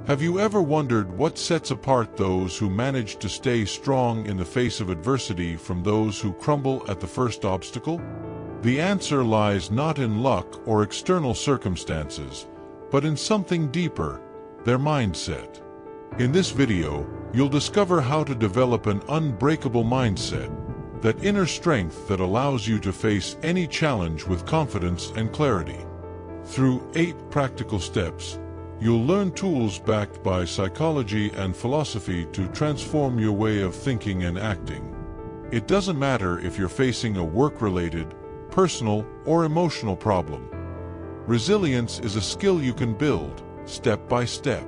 Have you ever wondered what sets apart those who manage to stay strong in the face of adversity from those who crumble at the first obstacle? The answer lies not in luck or external circumstances, but in something deeper, their mindset. In this video, you'll discover how to develop an unbreakable mindset, that inner strength that allows you to face any challenge with confidence and clarity. Through 8 practical steps, you'll learn tools backed by psychology and philosophy to transform your way of thinking and acting. It doesn't matter if you're facing a work-related, personal, or emotional problem. Resilience is a skill you can build, step by step.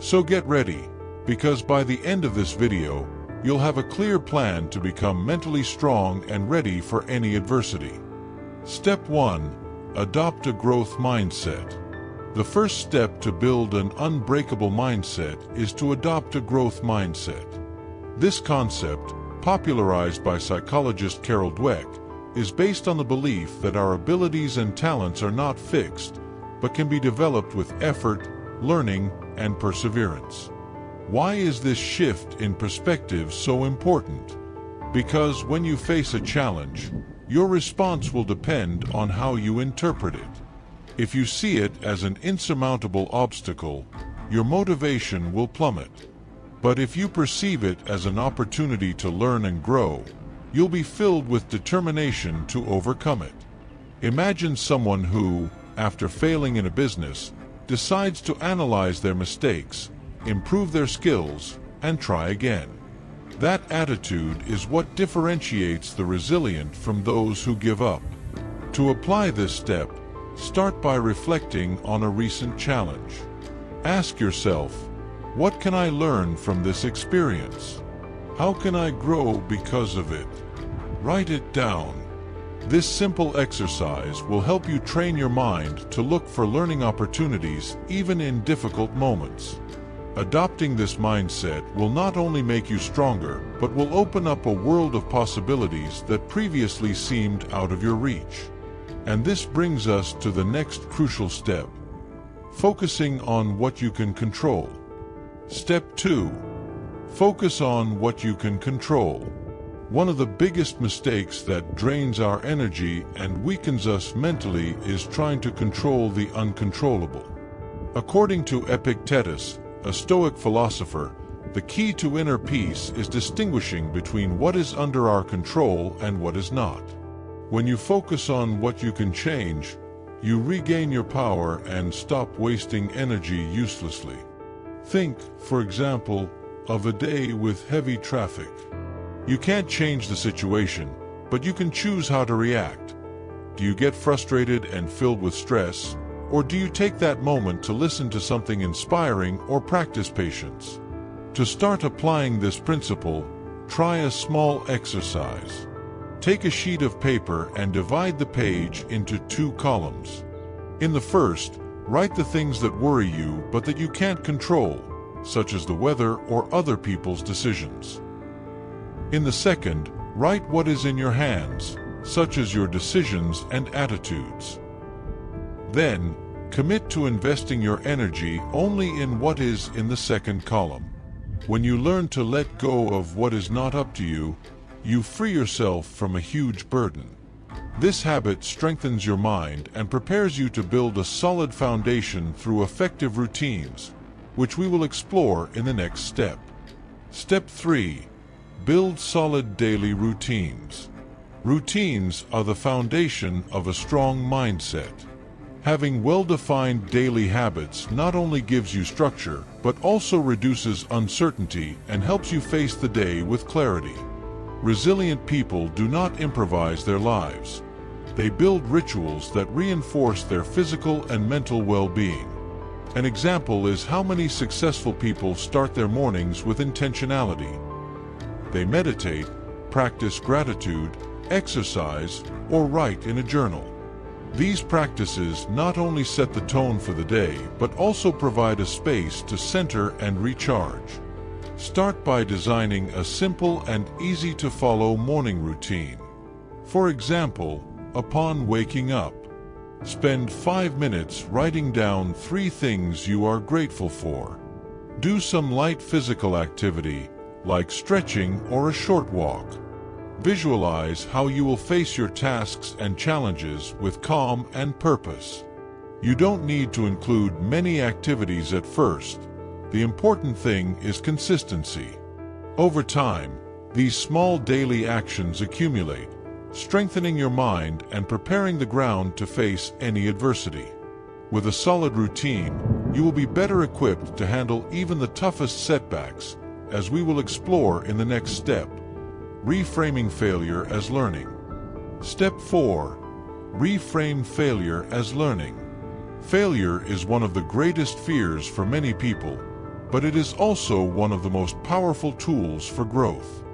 So get ready, because by the end of this video, you'll have a clear plan to become mentally strong and ready for any adversity. Step 1. Adopt a growth mindset. The first step to build an unbreakable mindset is to adopt a growth mindset. This concept, popularized by psychologist Carol Dweck, is based on the belief that our abilities and talents are not fixed, but can be developed with effort, learning, and perseverance. Why is this shift in perspective so important? Because when you face a challenge, your response will depend on how you interpret it. If you see it as an insurmountable obstacle, your motivation will plummet. But if you perceive it as an opportunity to learn and grow, you'll be filled with determination to overcome it. Imagine someone who, after failing in a business, decides to analyze their mistakes, improve their skills, and try again. That attitude is what differentiates the resilient from those who give up. To apply this step, start by reflecting on a recent challenge. Ask yourself, what can I learn from this experience? How can I grow because of it? Write it down. This simple exercise will help you train your mind to look for learning opportunities even in difficult moments. Adopting this mindset will not only make you stronger, but will open up a world of possibilities that previously seemed out of your reach. And this brings us to the next crucial step: focusing on what you can control. Step 2. Focus on what you can control. One of the biggest mistakes that drains our energy and weakens us mentally is trying to control the uncontrollable. According to Epictetus, a Stoic philosopher, the key to inner peace is distinguishing between what is under our control and what is not. When you focus on what you can change, you regain your power and stop wasting energy uselessly. Think, for example, of a day with heavy traffic. You can't change the situation, but you can choose how to react. Do you get frustrated and filled with stress, or do you take that moment to listen to something inspiring or practice patience? To start applying this principle, try a small exercise. Take a sheet of paper and divide the page into 2 columns. In the first, write the things that worry you but that you can't control, such as the weather or other people's decisions. In the second, write what is in your hands, such as your decisions and attitudes. Then, commit to investing your energy only in what is in the second column. When you learn to let go of what is not up to you, you free yourself from a huge burden. This habit strengthens your mind and prepares you to build a solid foundation through effective routines, which we will explore in the next step. Step 3. Build solid daily routines. Routines are the foundation of a strong mindset. Having well-defined daily habits not only gives you structure, but also reduces uncertainty and helps you face the day with clarity. Resilient people do not improvise their lives. They build rituals that reinforce their physical and mental well-being. An example is how many successful people start their mornings with intentionality. They meditate, practice gratitude, exercise, or write in a journal. These practices not only set the tone for the day, but also provide a space to center and recharge. Start by designing a simple and easy-to-follow morning routine. For example, upon waking up, spend 5 minutes writing down 3 things you are grateful for. Do some light physical activity, like stretching or a short walk. Visualize how you will face your tasks and challenges with calm and purpose. You don't need to include many activities at first. The important thing is consistency. Over time, these small daily actions accumulate, strengthening your mind and preparing the ground to face any adversity. With a solid routine, you will be better equipped to handle even the toughest setbacks, as we will explore in the next step. Reframing failure as learning. Step 4. Reframe failure as learning. Failure is one of the greatest fears for many people, but it is also one of the most powerful tools for growth.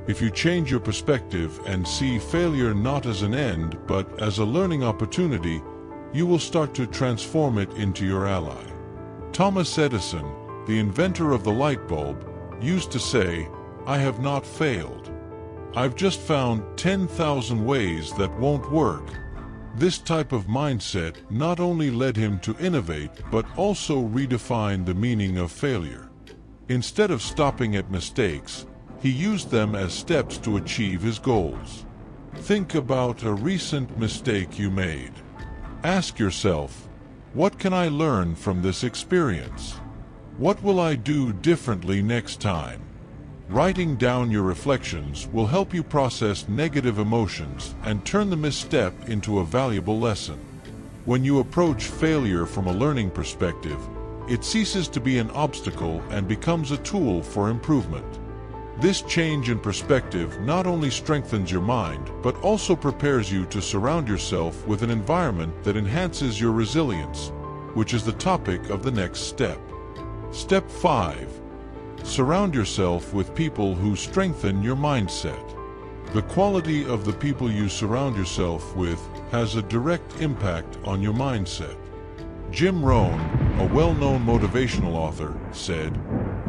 If you change your perspective and see failure not as an end, but as a learning opportunity, you will start to transform it into your ally. Thomas Edison, the inventor of the light bulb, used to say, "I have not failed. I've just found 10,000 ways that won't work." This type of mindset not only led him to innovate, but also redefine the meaning of failure. Instead of stopping at mistakes, he used them as steps to achieve his goals. Think about a recent mistake you made. Ask yourself, what can I learn from this experience? What will I do differently next time? Writing down your reflections will help you process negative emotions and turn the misstep into a valuable lesson. When you approach failure from a learning perspective, it ceases to be an obstacle and becomes a tool for improvement. This change in perspective not only strengthens your mind, but also prepares you to surround yourself with an environment that enhances your resilience, which is the topic of the next step. Step 5. Surround yourself with people who strengthen your mindset. The quality of the people you surround yourself with has a direct impact on your mindset. Jim Rohn, a well-known motivational author, said,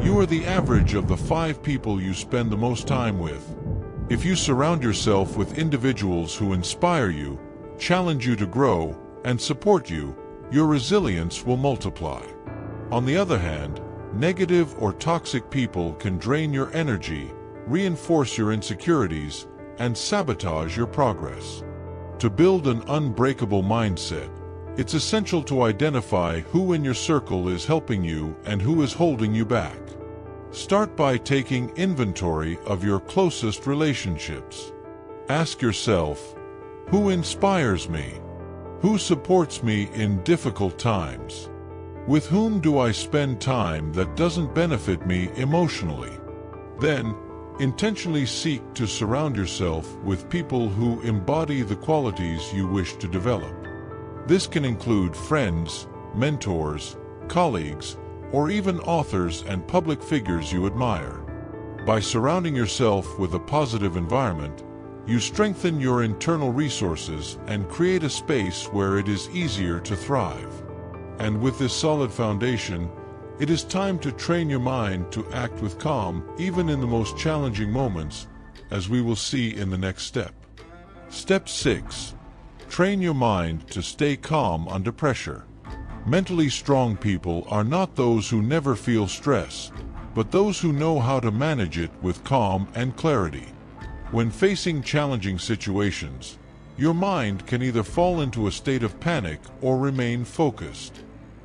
"You are the average of the 5 people you spend the most time with." If you surround yourself with individuals who inspire you, challenge you to grow, and support you, your resilience will multiply. On the other hand, negative or toxic people can drain your energy, reinforce your insecurities, and sabotage your progress. To build an unbreakable mindset, it's essential to identify who in your circle is helping you and who is holding you back. Start by taking inventory of your closest relationships. Ask yourself, who inspires me? Who supports me in difficult times? With whom do I spend time that doesn't benefit me emotionally? Then, intentionally seek to surround yourself with people who embody the qualities you wish to develop. This can include friends, mentors, colleagues, or even authors and public figures you admire. By surrounding yourself with a positive environment, you strengthen your internal resources and create a space where it is easier to thrive. And with this solid foundation, it is time to train your mind to act with calm, even in the most challenging moments, as we will see in the next step. Step 6. Train your mind to stay calm under pressure. Mentally strong people are not those who never feel stress, but those who know how to manage it with calm and clarity. When facing challenging situations, your mind can either fall into a state of panic or remain focused.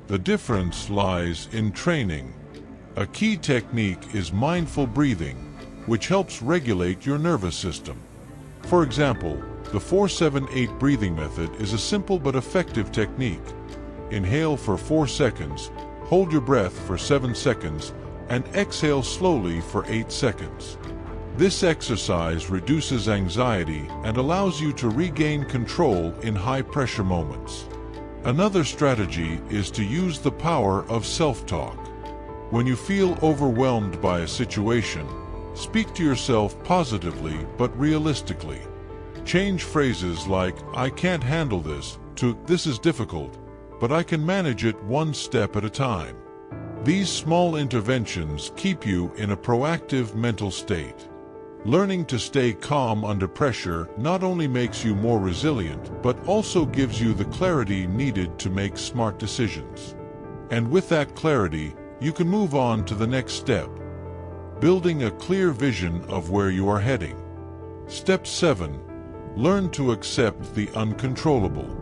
The difference lies in training. A key technique is mindful breathing, which helps regulate your nervous system. For example, the 4-7-8 breathing method is a simple but effective technique. Inhale for 4 seconds, hold your breath for 7 seconds, and exhale slowly for 8 seconds. This exercise reduces anxiety and allows you to regain control in high-pressure moments. Another strategy is to use the power of self-talk. When you feel overwhelmed by a situation, speak to yourself positively but realistically. Change phrases like, "I can't handle this," to "This is difficult, but I can manage it one step at a time." These small interventions keep you in a proactive mental state. Learning to stay calm under pressure not only makes you more resilient, but also gives you the clarity needed to make smart decisions. And with that clarity, you can move on to the next step, building a clear vision of where you are heading. Step 7. Learn to accept the uncontrollable.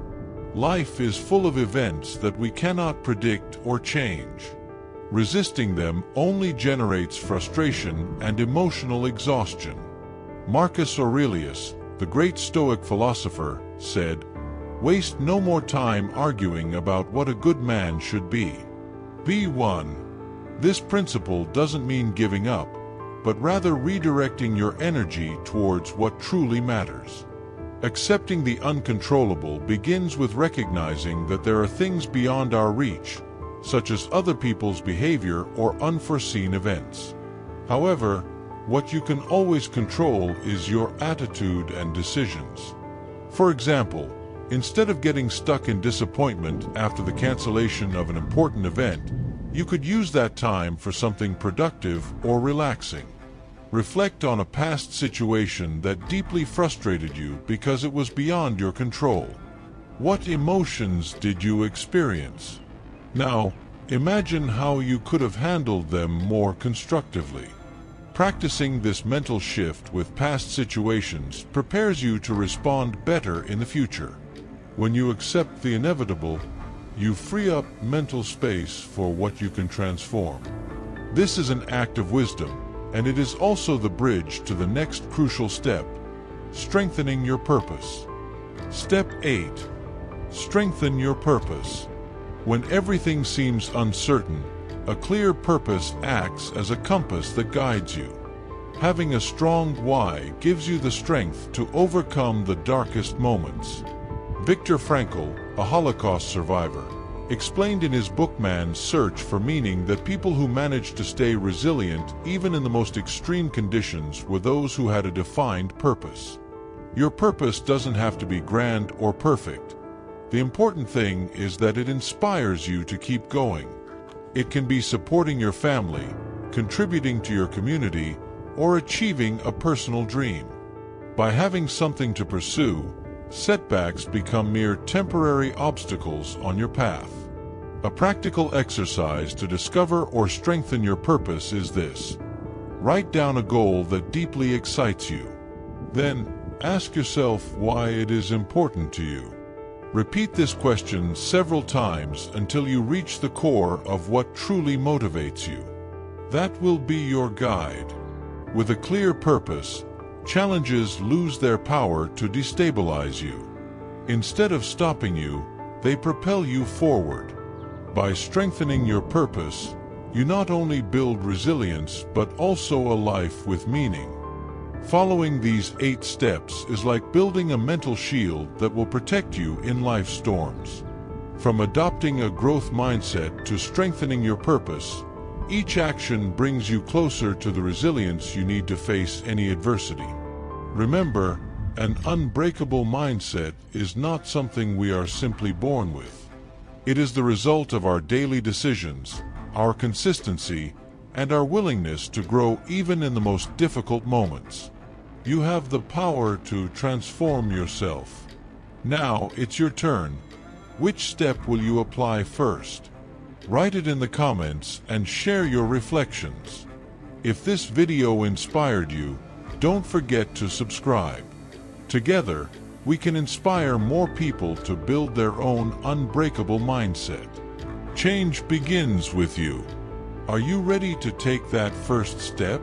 Life is full of events that we cannot predict or change. Resisting them only generates frustration and emotional exhaustion. Marcus Aurelius, the great Stoic philosopher, said, "Waste no more time arguing about what a good man should be. Be one." This principle doesn't mean giving up, but rather redirecting your energy towards what truly matters. Accepting the uncontrollable begins with recognizing that there are things beyond our reach, such as other people's behavior or unforeseen events. However, what you can always control is your attitude and decisions. For example, instead of getting stuck in disappointment after the cancellation of an important event, you could use that time for something productive or relaxing. Reflect on a past situation that deeply frustrated you because it was beyond your control. What emotions did you experience? Now, imagine how you could have handled them more constructively. Practicing this mental shift with past situations prepares you to respond better in the future. When you accept the inevitable, you free up mental space for what you can transform. This is an act of wisdom, and it is also the bridge to the next crucial step, strengthening your purpose. Step 8. Strengthen your purpose. When everything seems uncertain, a clear purpose acts as a compass that guides you. Having a strong why gives you the strength to overcome the darkest moments. Viktor Frankl, a Holocaust survivor, explained in his book Man's Search for Meaning that people who managed to stay resilient even in the most extreme conditions were those who had a defined purpose. Your purpose doesn't have to be grand or perfect. The important thing is that it inspires you to keep going. It can be supporting your family, contributing to your community, or achieving a personal dream. By having something to pursue, setbacks become mere temporary obstacles on your path. A practical exercise to discover or strengthen your purpose is this. Write down a goal that deeply excites you. Then, ask yourself why it is important to you. Repeat this question several times until you reach the core of what truly motivates you. That will be your guide. With a clear purpose, challenges lose their power to destabilize you. Instead of stopping you, they propel you forward. By strengthening your purpose, you not only build resilience but also a life with meaning. Following these 8 steps is like building a mental shield that will protect you in life's storms. From adopting a growth mindset to strengthening your purpose, each action brings you closer to the resilience you need to face any adversity. Remember, an unbreakable mindset is not something we are simply born with. It is the result of our daily decisions, our consistency, and our willingness to grow even in the most difficult moments. You have the power to transform yourself. Now it's your turn. Which step will you apply first? Write it in the comments and share your reflections. If this video inspired you, don't forget to subscribe. Together, we can inspire more people to build their own unbreakable mindset. Change begins with you. Are you ready to take that first step?